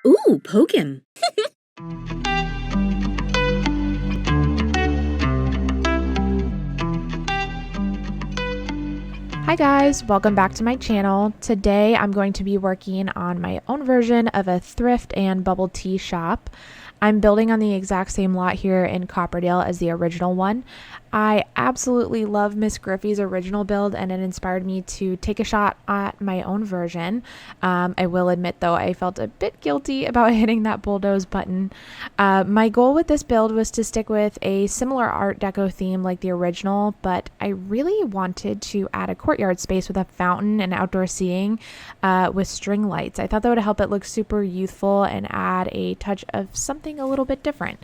Ooh, poke him. Hi guys, welcome back to my channel. Today I'm going to be working on my own version of a thrift and bubble tea shop. I'm building on the exact same lot here in Copperdale as the original one. I absolutely love Miss Griffey's original build, and it inspired me to take a shot at my own version. I will admit though, I felt a bit guilty about hitting that bulldoze button. My goal with this build was to stick with a similar art deco theme like the original, but I really wanted to add a courtyard space with a fountain and outdoor seating with string lights. I thought that would help it look super youthful and add a touch of something a little bit different.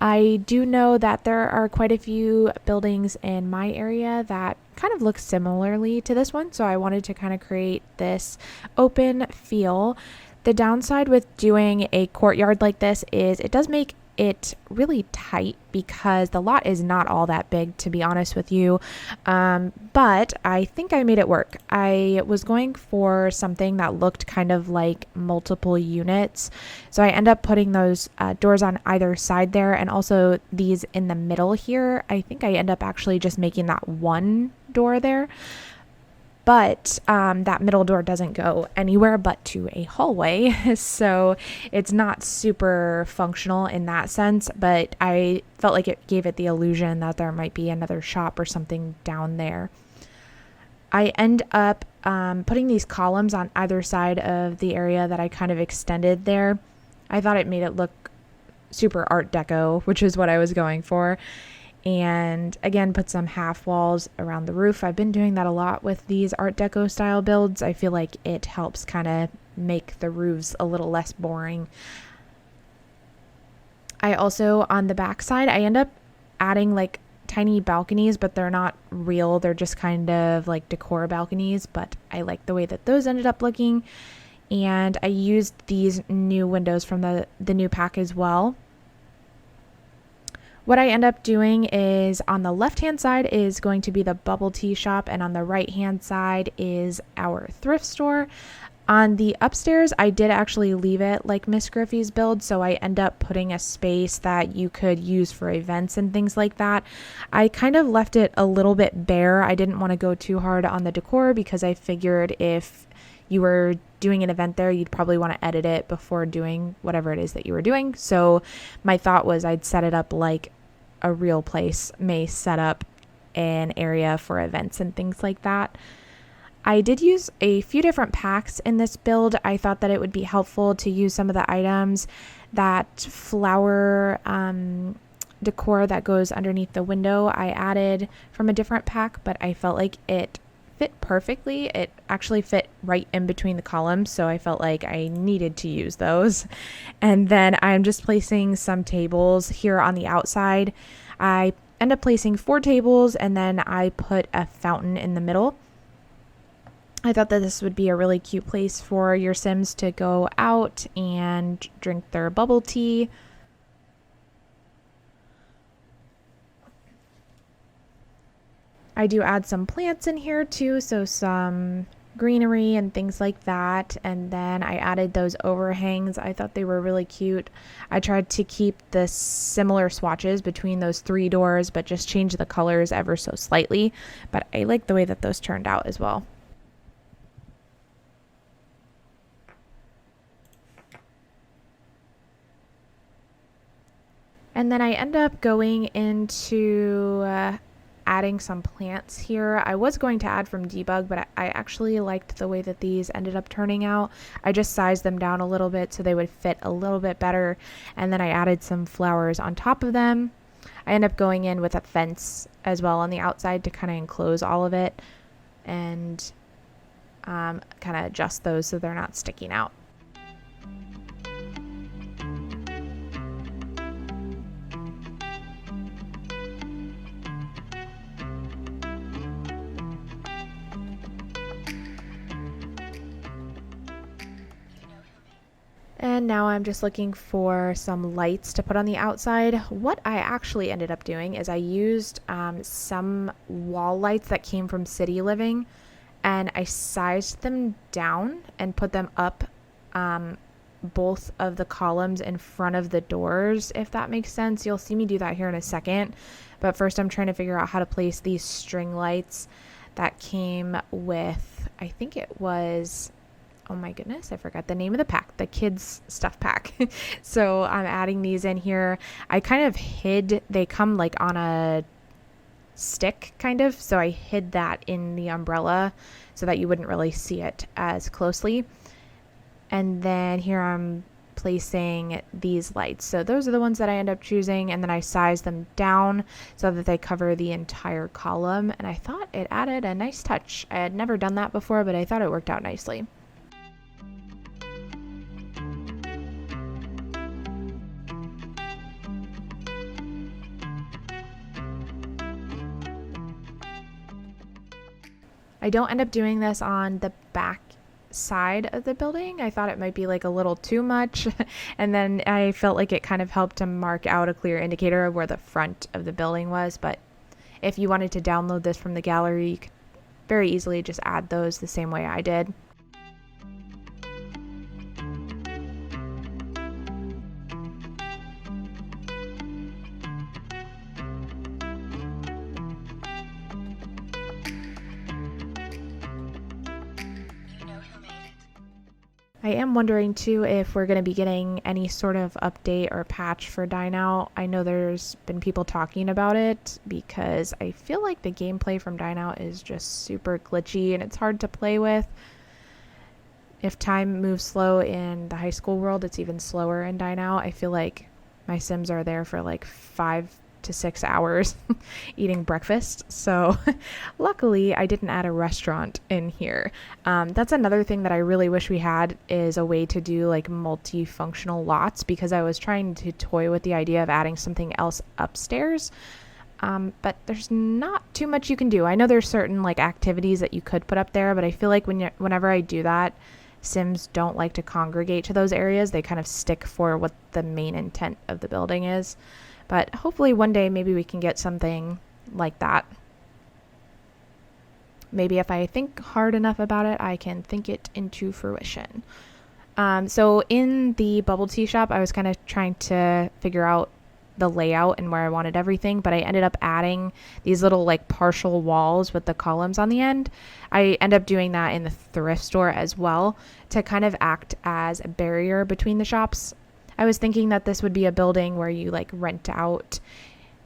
I do know that there are quite a few buildings in my area that kind of look similarly to this one, so I wanted to kind of create this open feel. The downside with doing a courtyard like this is it does make it really tight because the lot is not all that big, to be honest with you, but I think I made it work. I was going for something that looked kind of like multiple units, so I end up putting those doors on either side there, and also these in the middle here. I think I end up actually just making that one door there. But that middle door doesn't go anywhere but to a hallway, so it's not super functional in that sense, but I felt like it gave it the illusion that there might be another shop or something down there. I end up putting these columns on either side of the area that I kind of extended there. I thought it made it look super art deco, which is what I was going for. And again, put some half walls around the roof. I've been doing that a lot with these art deco style builds. I feel like it helps kind of make the roofs a little less boring. I also, on the back side, I end up adding like tiny balconies, but they're not real. They're just kind of like decor balconies, but I like the way that those ended up looking. And I used these new windows from the new pack as well. What I end up doing is on the left hand side is going to be the bubble tea shop, and on the right hand side is our thrift store. On the upstairs, I did actually leave it like Miss Griffey's build, so I end up putting a space that you could use for events and things like that. I kind of left it a little bit bare. I didn't want to go too hard on the decor because I figured if you were doing an event there, you'd probably want to edit it before doing whatever it is that you were doing. So my thought was I'd set it up like a real place may set up an area for events and things like that. I did use a few different packs in this build. I thought that it would be helpful to use some of the items, that flower decor that goes underneath the window I added from a different pack, but I felt like it fit perfectly. It actually fit right in between the columns, so I felt like I needed to use those. And then I'm just placing some tables here on the outside. I end up placing 4 tables, and then I put a fountain in the middle. I thought that this would be a really cute place for your Sims to go out and drink their bubble tea. I do add some plants in here too, so some greenery and things like that. And then I added those overhangs. I thought they were really cute. I tried to keep the similar swatches between those 3 doors, but just change the colors ever so slightly. But I like the way that those turned out as well. And then I end up going into adding some plants here. I was going to add from Debug, but I actually liked the way that these ended up turning out. I just sized them down a little bit so they would fit a little bit better, and then I added some flowers on top of them. I end up going in with a fence as well on the outside to kind of enclose all of it and kind of adjust those so they're not sticking out. And now I'm just looking for some lights to put on the outside. What I actually ended up doing is I used some wall lights that came from City Living, and I sized them down and put them up both of the columns in front of the doors, if that makes sense. You'll see me do that here in a second. But first I'm trying to figure out how to place these string lights that came with, I think it was, oh my goodness, I forgot the name of the pack, the kids stuff pack. So I'm adding these in here. I kind of hid, they come like on a stick kind of, so I hid that in the umbrella so that you wouldn't really see it as closely. And then here I'm placing these lights. So those are the ones that I end up choosing, and then I size them down so that they cover the entire column, and I thought it added a nice touch. I had never done that before, but I thought it worked out nicely. I don't end up doing this on the back side of the building. I thought it might be like a little too much, and then I felt like it kind of helped to mark out a clear indicator of where the front of the building was. But if you wanted to download this from the gallery, you could very easily just add those the same way I did. I am wondering too if we're going to be getting any sort of update or patch for Dine Out. I know there's been people talking about it because I feel like the gameplay from Dine Out is just super glitchy and it's hard to play with. If time moves slow in the high school world, it's even slower in Dine Out. I feel like my Sims are there for like 5 to 6 hours eating breakfast. So luckily I didn't add a restaurant in here. That's another thing that I really wish we had, is a way to do like multifunctional lots, because I was trying to toy with the idea of adding something else upstairs. But there's not too much you can do. I know there's certain like activities that you could put up there, but I feel like whenever I do that, Sims don't like to congregate to those areas. They kind of stick for what the main intent of the building is. But hopefully one day maybe we can get something like that. Maybe if I think hard enough about it, I can think it into fruition. So in the bubble tea shop, I was kind of trying to figure out the layout and where I wanted everything, but I ended up adding these little like partial walls with the columns on the end. I end up doing that in the thrift store as well to kind of act as a barrier between the shops. I was thinking that this would be a building where you like rent out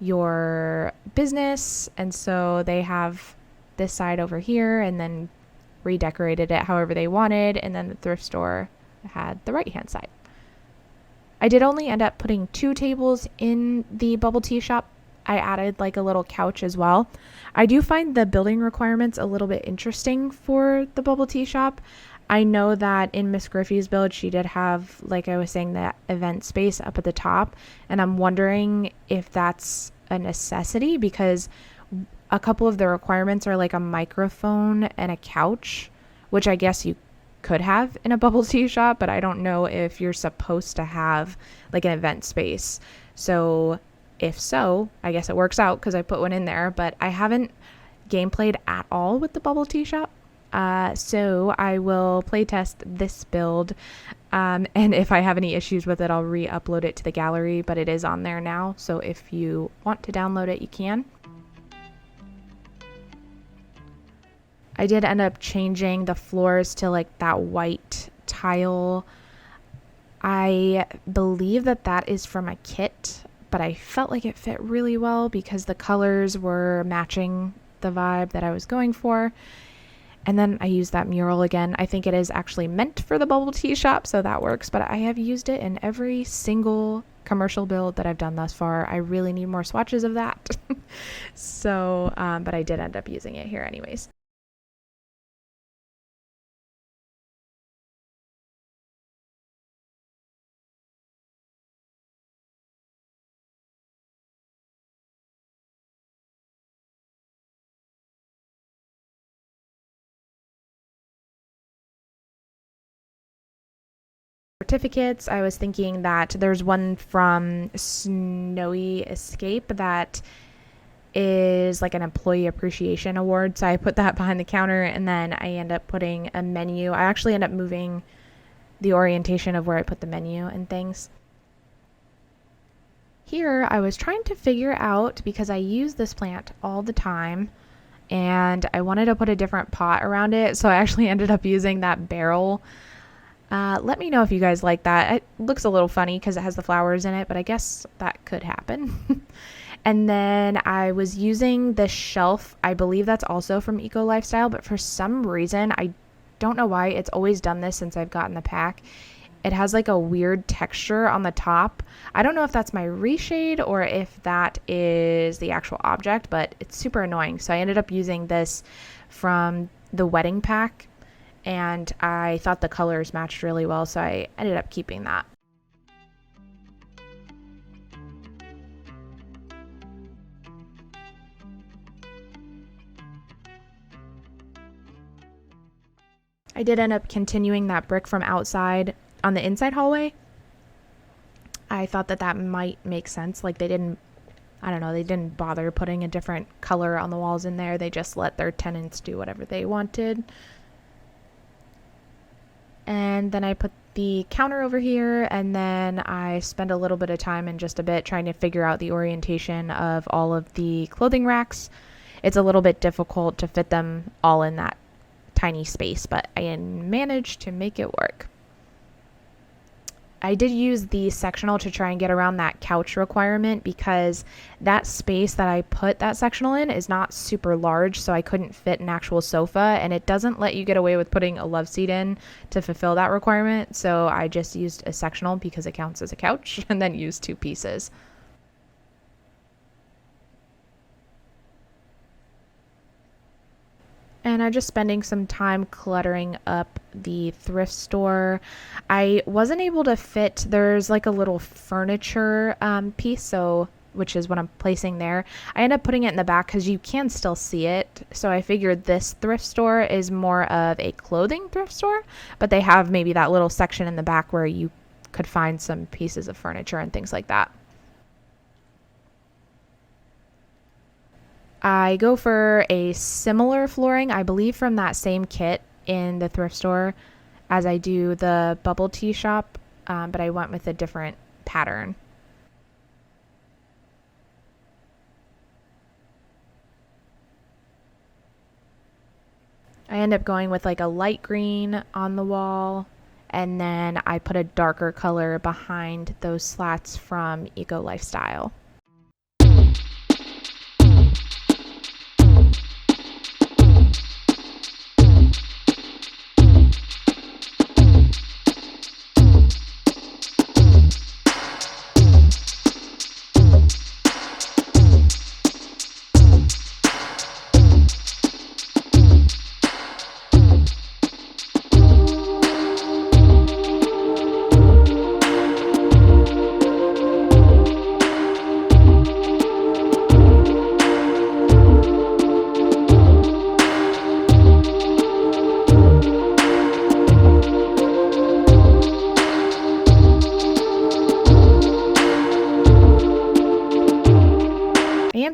your business, and so they have this side over here and then redecorated it however they wanted, and then the thrift store had the right hand side. I did only end up putting 2 tables in the bubble tea shop. I added like a little couch as well. I do find the building requirements a little bit interesting for the bubble tea shop. I know that in Miss Griffey's build, she did have, like I was saying, that event space up at the top. And I'm wondering if that's a necessity, because a couple of the requirements are like a microphone and a couch, which I guess you could have in a bubble tea shop, but I don't know if you're supposed to have like an event space. So if so, I guess it works out because I put one in there, but I haven't gameplayed at all with the bubble tea shop. So I will play test this build, and if I have any issues with it, I'll re-upload it to the gallery, but it is on there now, so if you want to download it, you can. I did end up changing the floors to like that white tile. I believe that that is from a kit, but I felt like it fit really well because the colors were matching the vibe that I was going for. And then I used that mural again. I think it is actually meant for the bubble tea shop, so that works. But I have used it in every single commercial build that I've done thus far. I really need more swatches of that. So, but I did end up using it here anyways. Certificates, I was thinking that there's one from Snowy Escape that is like an employee appreciation award, so I put that behind the counter, and then I end up putting a menu. I actually end up moving the orientation of where I put the menu and things. Here I was trying to figure out, because I use this plant all the time and I wanted to put a different pot around it, so I actually ended up using that barrel. Let me know if you guys like that. It looks a little funny because it has the flowers in it, but I guess that could happen. And then I was using this shelf. I believe that's also from Eco Lifestyle, but for some reason, I don't know why, it's always done this since I've gotten the pack. It has like a weird texture on the top. I don't know if that's my reshade or if that is the actual object, but it's super annoying. So I ended up using this from the wedding pack, and I thought the colors matched really well, so I ended up keeping that. I did end up continuing that brick from outside on the inside hallway. I thought that that might make sense. Like, they didn't bother putting a different color on the walls in there. They just let their tenants do whatever they wanted. And then I put the counter over here, and then I spent a little bit of time and just a bit trying to figure out the orientation of all of the clothing racks. It's a little bit difficult to fit them all in that tiny space, but I managed to make it work. I did use the sectional to try and get around that couch requirement, because that space that I put that sectional in is not super large, so I couldn't fit an actual sofa, and it doesn't let you get away with putting a love seat in to fulfill that requirement, so I just used a sectional because it counts as a couch, and then used 2 pieces. And I'm just spending some time cluttering up the thrift store. I wasn't able to fit, there's like a little furniture piece, which is what I'm placing there. I end up putting it in the back because you can still see it. So I figured this thrift store is more of a clothing thrift store, but they have maybe that little section in the back where you could find some pieces of furniture and things like that. I go for a similar flooring, I believe from that same kit in the thrift store, as I do the bubble tea shop, but I went with a different pattern. I end up going with like a light green on the wall, and then I put a darker color behind those slats from Eco Lifestyle.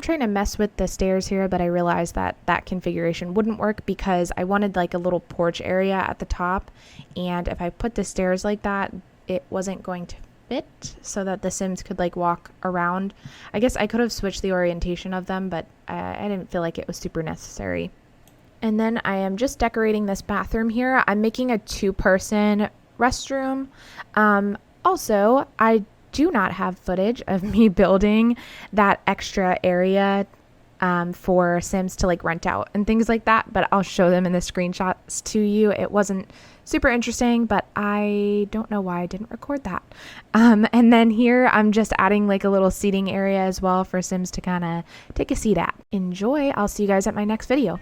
Trying to mess with the stairs here, but I realized that that configuration wouldn't work because I wanted like a little porch area at the top, and if I put the stairs like that, it wasn't going to fit so that the Sims could like walk around. I guess I could have switched the orientation of them, but I didn't feel like it was super necessary. And then I am just decorating this bathroom here. I'm making a 2-person restroom. Also, I do not have footage of me building that extra area for Sims to like rent out and things like that, but I'll show them in the screenshots to you. It wasn't super interesting, but I don't know why I didn't record that. And then here I'm just adding like a little seating area as well for Sims to kind of take a seat at. Enjoy. I'll see you guys at my next video.